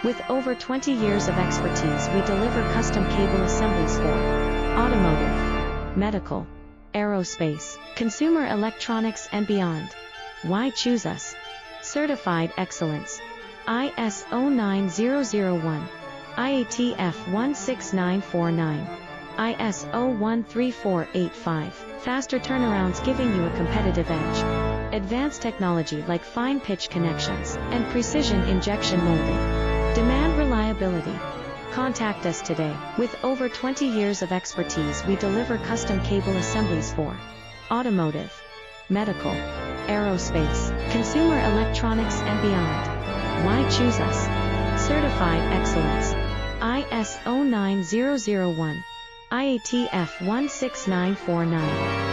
With over 20 years of expertise, we deliver custom cable assemblies for automotive, medical, aerospace, consumer electronics and beyond. Why choose us? Certified excellence. ISO 9001, IATF 16949, ISO 13485. Faster turnarounds giving you a competitive edge. Advanced technology like fine pitch connections and precision injection molding. Demand reliability. Contact us today. With over 20 years of expertise, we deliver custom cable assemblies for automotive, medical, aerospace, consumer electronics and beyond. Why choose us? Certified excellence. ISO 9001, IATF 16949.